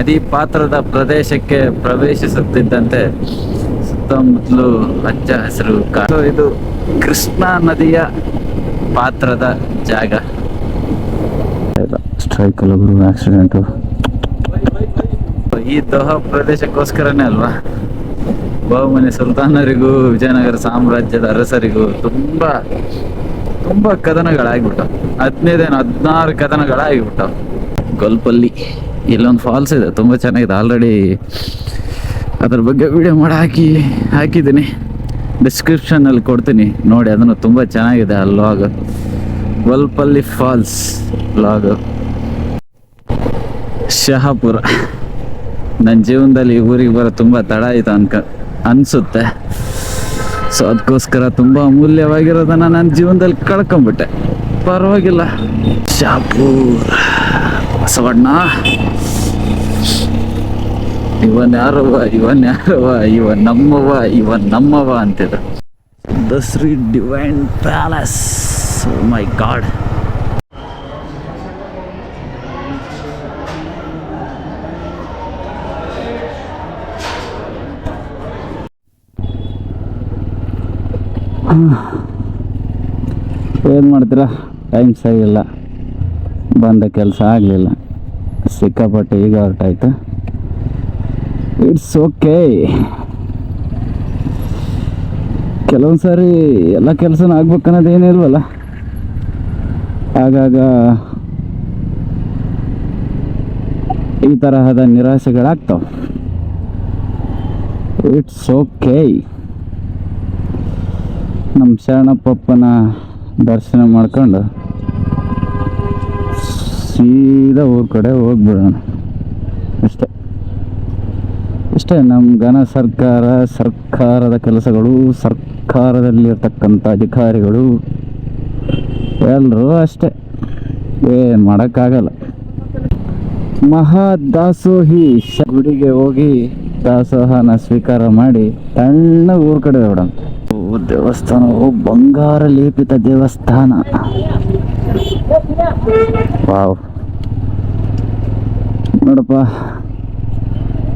ನದಿ ಪಾತ್ರದ ಪ್ರದೇಶಕ್ಕೆ ಪ್ರವೇಶಿಸುತ್ತಿದ್ದಂತೆ ಸುತ್ತಮುತ್ತಲು ಹಚ್ಚ ಹಸಿರು ಇದು ಕೃಷ್ಣಾ ನದಿಯ ಪಾತ್ರದ ಜಾಗ. ಸ್ಟ್ರೈಕ್ ಅಲ್ಲೊಬ್ರು ಆಕ್ಸಿಡೆಂಟು. ಈ ದೋಹಾ ಪ್ರದೇಶಕ್ಕೋಸ್ಕರನೇ ಅಲ್ವಾ ಬಹುಮನಿ ಸುಲ್ತಾನರಿಗೂ ವಿಜಯನಗರ ಸಾಮ್ರಾಜ್ಯದ ಅರಸರಿಗೂ ತುಂಬಾ ಕದನಗಳಾಗ್ಬಿಟ್ಟವು. 16 ಕದನಗಳಾಗಿಬಿಟ್ಟವು. ಗೊಲ್ಪಲ್ಲಿ ಇಲ್ಲೊಂದು ಫಾಲ್ಸ್ ಇದೆ, ತುಂಬ ಚೆನ್ನಾಗಿದೆ. ಆಲ್ರೆಡಿ ಅದ್ರ ಬಗ್ಗೆ ವಿಡಿಯೋ ಮಾಡಿ ಹಾಕಿದ್ದೀನಿ, ಡಿಸ್ಕ್ರಿಪ್ಷನಲ್ಲಿ ಕೊಡ್ತೀನಿ ನೋಡಿ. ಅದನ್ನು ತುಂಬ ಚೆನ್ನಾಗಿದೆ ಆ log. Golpalli falls log. Shahapur ನನ್ನ ಜೀವನದಲ್ಲಿ ಈ ಊರಿಗೆ ಬರೋ ತುಂಬ ತಡ ಆಯಿತು ಅನಿಸುತ್ತೆ. ಸೊ ಅದಕ್ಕೋಸ್ಕರ ತುಂಬ ಅಮೂಲ್ಯವಾಗಿರೋದನ್ನು ನನ್ನ ಜೀವನದಲ್ಲಿ ಕಳ್ಕೊಂಬಿಟ್ಟೆ. ಪರವಾಗಿಲ್ಲ. ಶಹಾಪುರ ಬಸವಣ್ಣ ಇವನ್ ನಮ್ಮವ ಅಂತಿದ್ರು. The Shri divine palace. Oh my god. ಏನು ಮಾಡ್ತೀರಾ, ಟೈಮ್ ಸರಿ ಇಲ್ಲ, ಬಂದ ಕೆಲಸ ಆಗಲಿಲ್ಲ, ಸಿಕ್ಕಾಪಟ್ಟೆ ಈಗ ಹೊರಟಾಯ್ತು. It's okay. ಕೆಲವೊಂದು ಸಾರಿ ಎಲ್ಲ ಕೆಲಸನೂ ಆಗ್ಬೇಕನ್ನೋದು ಏನಿಲ್ವಲ್ಲ, ಆಗಾಗ ಈ ತರಹದ ನಿರಾಸೆಗಳಾಗ್ತಾವೆ. It's okay. ನಮ್ಮ ಶರಣಪ್ಪನ ದರ್ಶನ ಮಾಡ್ಕೊಂಡು ಸೀದಾ ಊರ ಕಡೆ ಹೋಗ್ಬಿಡೋಣ. ಇಷ್ಟೇ ನಮ್ಮ ಸರ್ಕಾರದ ಕೆಲಸಗಳು, ಸರ್ಕಾರದಲ್ಲಿರ್ತಕ್ಕಂಥ ಅಧಿಕಾರಿಗಳು ಎಲ್ಲರೂ ಅಷ್ಟೇ, ಏನು ಮಾಡೋಕ್ಕಾಗಲ್ಲ. ಮಹಾದಾಸೋಹಿ ಗುಡಿಗೆ ಹೋಗಿ ದಾಸೋಹನ ಸ್ವೀಕಾರ ಮಾಡಿ ತಣ್ಣ ಊರ ಕಡೆ ಹೊಡೋಣ. ದೇವಸ್ಥಾನ ಬಂಗಾರ ಲೇಪಿತ ದೇವಸ್ಥಾನ. ವಾವ್, ನೋಡಪ್ಪ,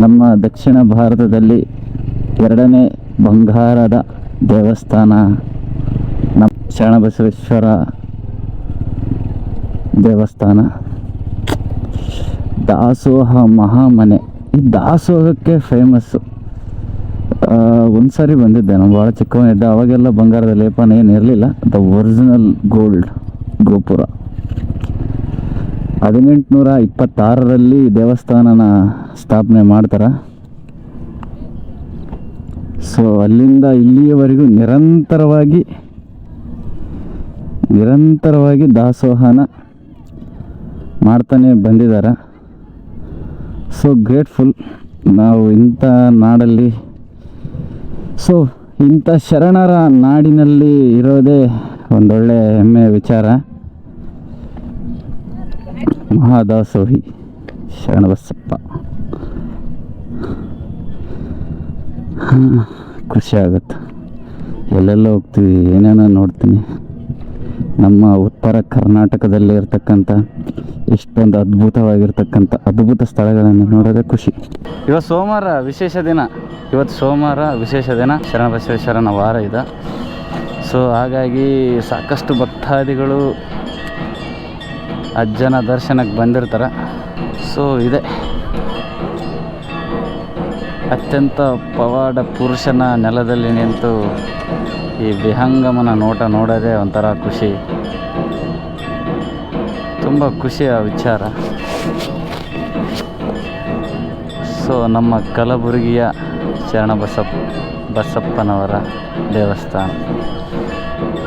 ನಮ್ಮ ದಕ್ಷಿಣ ಭಾರತದಲ್ಲಿ 2ನೇ ಬಂಗಾರದ ದೇವಸ್ಥಾನ ನಮ್ಮ ಶರಣಬಸವೇಶ್ವರ ದೇವಸ್ಥಾನ. ದಾಸೋಹ ಮಹಾಮನೆ. ಈ ದಾಸೋಹಕ್ಕೆ ಫೇಮಸ್ಸು. ಒಂದ್ಸರಿ ಬಂದಿದ್ದೆ ನಾನು, ಭಾಳ ಚಿಕ್ಕವನಿದ್ದೆ. ಅವಾಗೆಲ್ಲ ಬಂಗಾರದ ಲೇಪನ ಏನು ಇರಲಿಲ್ಲ. ದ ಒರಿಜಿನಲ್ ಗೋಲ್ಡ್ ಗೋಪುರ. 1826ರಲ್ಲಿ ದೇವಸ್ಥಾನನ ಸ್ಥಾಪನೆ ಮಾಡ್ತಾರೆ. ಸೊ ಅಲ್ಲಿಂದ ಇಲ್ಲಿಯವರೆಗೂ ನಿರಂತರವಾಗಿ ದಾಸೋಹನ ಮಾಡ್ತಾನೆ ಬಂದಿದ್ದಾರೆ. ಸೊ ಗ್ರೇಟ್ಫುಲ್ ನಾವು ಇಂಥ ನಾಡಲ್ಲಿ, ಸೊ ಇಂಥ ಶರಣರ ನಾಡಿನಲ್ಲಿ ಇರೋದೇ ಒಂದೊಳ್ಳೆ ಹೆಮ್ಮೆಯ ವಿಚಾರ. ಮಹಾದಾಸೋಹಿ ಶರಣಬಸಪ್ಪ. ಖುಷಿ ಆಗುತ್ತೆ. ಎಲ್ಲೆಲ್ಲ ಹೋಗ್ತೀವಿ, ಏನೇನೋ ನೋಡ್ತೀನಿ. ನಮ್ಮ ಉತ್ತರ ಕರ್ನಾಟಕದಲ್ಲಿ ಇರ್ತಕ್ಕಂಥ ಇಷ್ಟೊಂದು ಅದ್ಭುತ ಸ್ಥಳಗಳನ್ನು ನೋಡೋದೇ ಖುಷಿ. ಇವತ್ತು ಸೋಮವಾರ ವಿಶೇಷ ದಿನ. ಶರಣಬಸವೇಶ್ವರನ ವಾರ ಇದೆ. ಸೊ ಹಾಗಾಗಿ ಸಾಕಷ್ಟು ಭಕ್ತಾದಿಗಳು ಅಜ್ಜನ ದರ್ಶನಕ್ಕೆ ಬಂದಿರ್ತಾರೆ. ಸೊ ಇದೆ ಅತ್ಯಂತ ಪವಾಡ ಪುರುಷನ ನೆಲದಲ್ಲಿ ನಿಂತು ಈ ವಿಹಂಗಮನ ನೋಟ ನೋಡೋದೇ ಒಂಥರ ಖುಷಿ, ತುಂಬ ಖುಷಿಯ ವಿಚಾರ. ಸೊ ನಮ್ಮ ಕಲಬುರಗಿಯ ಬಸಪ್ಪನವರ ದೇವಸ್ಥಾನ,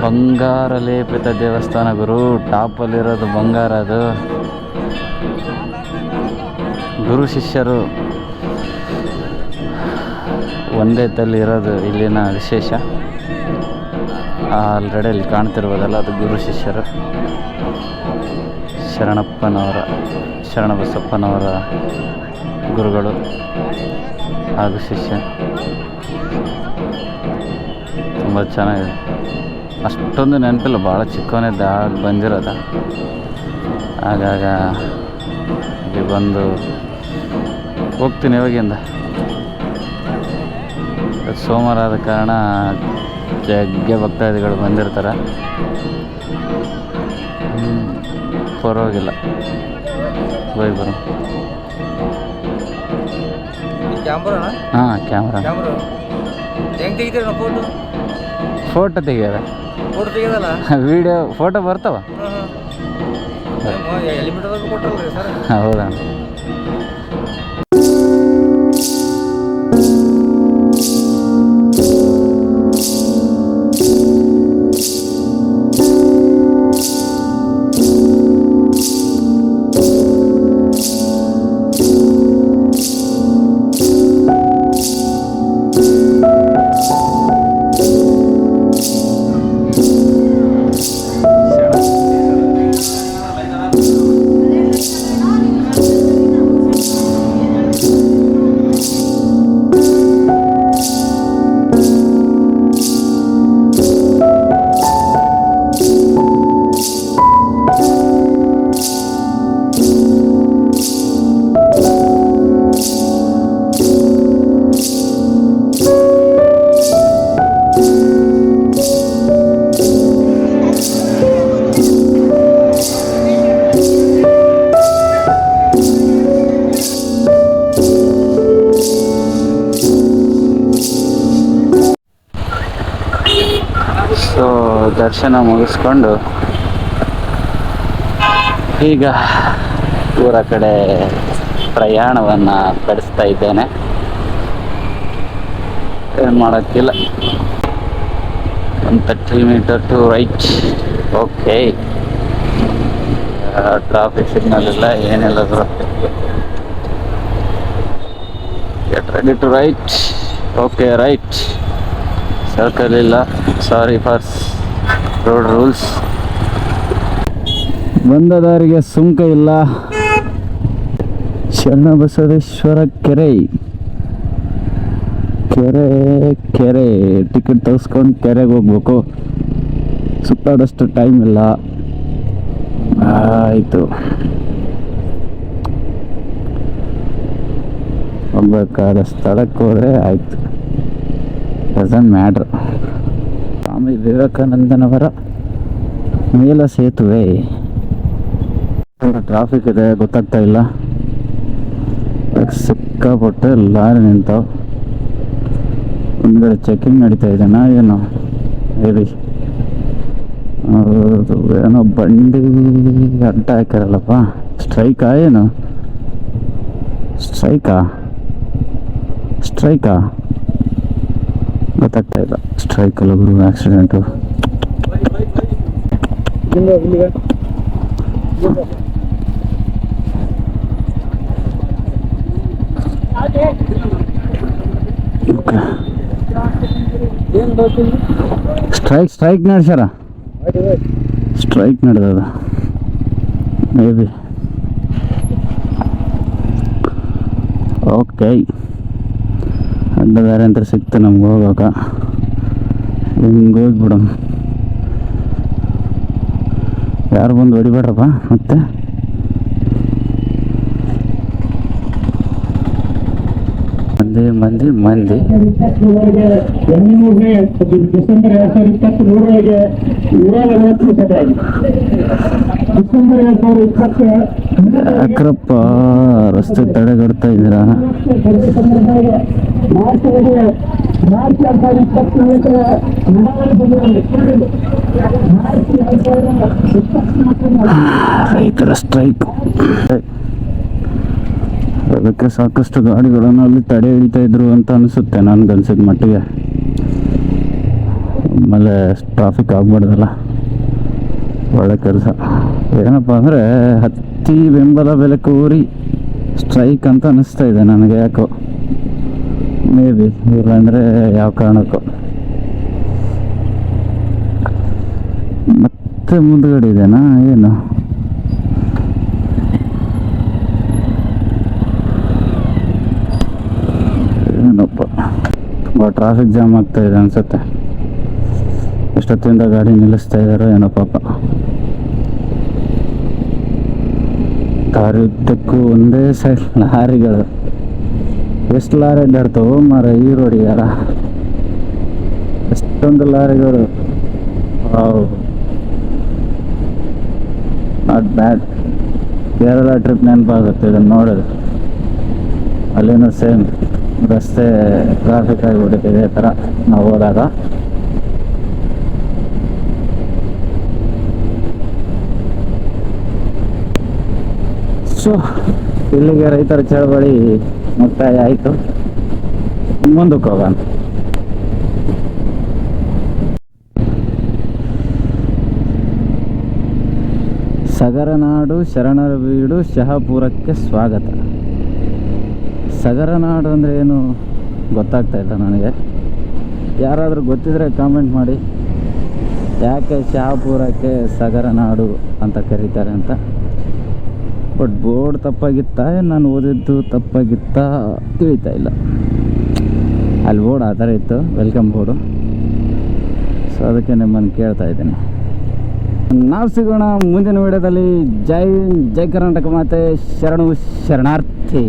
ಬಂಗಾರ ಲೇಪಿತ ದೇವಸ್ಥಾನ ಗುರು. ಟಾಪಲ್ಲಿರೋದು ಬಂಗಾರ. ಅದು ಗುರು ಶಿಷ್ಯರು ಒಂದೇ ತಲ್ಲಿ ಇರೋದು ಇಲ್ಲಿನ ವಿಶೇಷ. ಆಲ್ರೆಡಿ ಇಲ್ಲಿ ಕಾಣ್ತಿರ್ಬೋದಲ್ಲ, ಅದು ಗುರು ಶಿಷ್ಯರು. ಶರಣಬಸಪ್ಪನವರ ಗುರುಗಳು ಹಾಗೂ ಶಿಷ್ಯ. ತುಂಬ ಚೆನ್ನಾಗಿದೆ. ಅಷ್ಟೊಂದು ನೆನಪಿಲ್ಲ, ಭಾಳ ಚಿಕ್ಕವನಿದ್ದ ಆಗ ಬಂದಿರೋದ. ಆಗಾಗ ಇಲ್ಲಿ ಬಂದು ಹೋಗ್ತೀನಿ ಇವಾಗಿಂದ. ಸೋಮವಾರ ಆದ ಕಾರಣ ಜಗ್ಗೆ ಭಕ್ತಾದಿಗಳು ಬಂದಿರ್ತಾರೆ. ಪರವಾಗಿಲ್ಲ, ಹೋಗಿ ಬರೋ. ಹಾಂ, ಕ್ಯಾಮ್ರಾ ಫೋಟೋ ತೆಗಿಯೋದ, ವಿಡಿಯೋ ಫೋಟೋ ಬರ್ತಾವ. ಹೌದಾ? ಸೊ ದರ್ಶನ ಮುಗಿಸ್ಕೊಂಡು ಈಗ ಊರ ಕಡೆ ಪ್ರಯಾಣವನ್ನು ಬೆಳೆಸ್ತಾ ಇದ್ದೇನೆ. ಏನು ಮಾಡೋಕ್ಕಿಲ್ಲ. 130 metre to right. Okay, traffic signal ಇಲ್ಲ, ಏನಿಲ್ಲ. Get ready to right. Okay, right. Circle ಇಲ್ಲ, ಸಾರಿ ಫಾರ್ ರೋಡ್ ರೂಲ್ಸ್. ಬಂದ ದಾರಿಗೆ ಸುಂಕ ಇಲ್ಲ. ಶರಣಬಸವೇಶ್ವರ ಕೆರೆ ಟಿಕೆಟ್ ತೆಗೆಸ್ಕೊಂಡು ಕೆರೆಗೆ ಹೋಗ್ಬೇಕು. ಸುತ್ತಾಡೋಷ್ಟು ಟೈಮ್ ಇಲ್ಲ. ಆಯಿತು, ಹೋಗ್ಬೇಕಾದ ಸ್ಥಳಕ್ಕೆ ಹೋದರೆ ಆಯಿತು. Doesn't matter. ಸ್ವಾಮಿ ವಿವೇಕಾನಂದನವರ ಮೇಲ ಸೇತುವೆ. ಟ್ರಾಫಿಕ್ ಇದೆ, ಗೊತ್ತಾಗ್ತಾ ಇಲ್ಲ. ಸಿಕ್ಕಾಪಟ್ಟೆ ಲಾರಿ ನಿಂತಾವ. ಒಂದ್ಗಡೆ ಚೆಕಿಂಗ್ ನಡೀತಾ ಇದೆನಾ ಏನೋ ಹೇಳಿ. ಹೌದು, ಏನೋ ಬಂಡಿ ಅಡ್ಡ ಹಾಕ್ಯಾರಲ್ಲಪ್ಪ. ಸ್ಟ್ರೈಕಾ ಏನು? ಸ್ಟ್ರೈಕಾ ಗೊತ್ತಾಗ್ತಾ ಇಲ್ಲ. ಸ್ಟ್ರೈಕ್ ಅಲ್ಲ ಗುರು, ಆಕ್ಸಿಡೆಂಟು. ಸ್ಟ್ರೈಕ್ ನಡೆಸ್ಯಾರ. ಸ್ಟ್ರೈಕ್ ನಡೆದದ ಮೇ ಬಿ. ಓಕೆ, ಅಡ್ಡ ದಾರಿ ಅಂತ ಸಿಕ್ತು ನಮ್ಗೆ ಹೋಗೋಕ. ಹಿಂಗೆ ಹೋಗ್ಬಿಡಮ್. ಯಾರು ಬಂದು ಹೊಡಿಬೇಡ್ರಪ್ಪ ಮತ್ತೆ. ಮಂದಿ ಡಿಸೆಂಬರ್ 2023 ಅಕ್ರಪ್ಪ ರಸ್ತೆ ತಡೆಗಡ್ತಾ ಇದ್ದೀರಾ? ರೈತರ ಸ್ಟ್ರೈಕ್. ಅದಕ್ಕೆ ಸಾಕಷ್ಟು ಗಾಡಿಗಳನ್ನು ಅಲ್ಲಿ ತಡೆ ಹಿಡಿತಾ ಇದ್ರು ಅಂತ ಅನಿಸುತ್ತೆ ನನಗನ್ಸಿದ ಮಟ್ಟಿಗೆ. ಆಮೇಲೆ ಟ್ರಾಫಿಕ್ ಆಗ್ಬಾರ್ದಲ್ಲ, ಒಳ್ಳೆ ಕೆಲಸ. ಏನಪ್ಪ ಅಂದರೆ ಹತ್ತಿ ಬೆಂಬಲ ಬೆಲೆ ಕೋರಿ ಸ್ಟ್ರೈಕ್ ಅಂತ ಅನಿಸ್ತಾ ಇದೆ ನನಗೆ ಯಾಕೋ. ಮೇ ಬಿ, ಇಲ್ಲಾಂದರೆ ಯಾವ ಕಾರಣಕ್ಕೂ. ಮತ್ತೆ ಮುಂದ್ಗಡೆ ಇದೆನಾ ಏನು? ಏನಪ್ಪ, ತುಂಬ ಟ್ರಾಫಿಕ್ ಜಾಮ್ ಆಗ್ತಾ ಇದೆ ಅನ್ಸುತ್ತೆ. ಎಷ್ಟೊತ್ತಿಂದ ಗಾಡಿ ನಿಲ್ಲಿಸ್ತಾ ಇದ್ದಾರೋ ಏನೋ ಪಾಪ. ದಾರಿ ಉದ್ದಕ್ಕೂ ಒಂದೇ ಸೈಡ್ ಲಾರಿಗಳು. ಎಷ್ಟು ಲಾರಿ ಅಡ್ಡಾಡ್ತಾವೆ ಮಾರ ಈ ರೋಡಿಗಾರ, ಎಷ್ಟೊಂದು ಲಾರಿಗಳು. Not bad. ಕೇರಳ ಟ್ರಿಪ್ ನೆನಪಾಗುತ್ತೆ ಇದನ್ನು ನೋಡೋದು. ಅಲ್ಲಿನೂ ಸೇಮ್ ರಸ್ತೆ ಟ್ರಾಫಿಕ್ ಆಗಿಬಿಟ್ಟಿದೆ ಇದೇ ಥರ ನಾವು ಹೋದಾಗ. ಸೊ ಇಲ್ಲಿಗೆ ರೈತರ ಚಳವಳಿ ಮುಕ್ತಾಯ ಆಯಿತು. ಮುಂದಕ್ಕೆ ಹೋಗೋಣ. ಸಗರನಾಡು ಶರಣರ ಬೀಡು ಶಹಾಪುರಕ್ಕೆ ಸ್ವಾಗತ. ಸಗರನಾಡು ಅಂದರೆ ಏನು ಗೊತ್ತಾಗ್ತಾ ಇಲ್ಲ ನನಗೆ. ಯಾರಾದರೂ ಗೊತ್ತಿದ್ರೆ ಕಾಮೆಂಟ್ ಮಾಡಿ, ಯಾಕೆ ಶಹಾಪುರಕ್ಕೆ ಸಗರನಾಡು ಅಂತ ಕರೀತಾರೆ ಅಂತ. ಬಟ್ ಬೋರ್ಡ್ ತಪ್ಪಾಗಿತ್ತಾ ನಾನು ಓದಿದ್ದು ತಪ್ಪಾಗಿತ್ತಾ ತಿಳಿತಾ ಇಲ್ಲ. ಅಲ್ಲಿ ಬೋರ್ಡ್ ಆ ಥರ ಇತ್ತು, ವೆಲ್ಕಮ್ ಬೋರ್ಡು. ಸೊ ಅದಕ್ಕೆ ನಿಮ್ಮನ್ನು ಕೇಳ್ತಾ ಇದ್ದೀನಿ. ನಾವು ಸಿಗೋಣ ಮುಂದಿನ ವಿಡಿಯೋದಲ್ಲಿ. ಜೈ ಕರ್ನಾಟಕ ಮಾತೆ ಶರಣು ಶರಣಾರ್ಥಿ.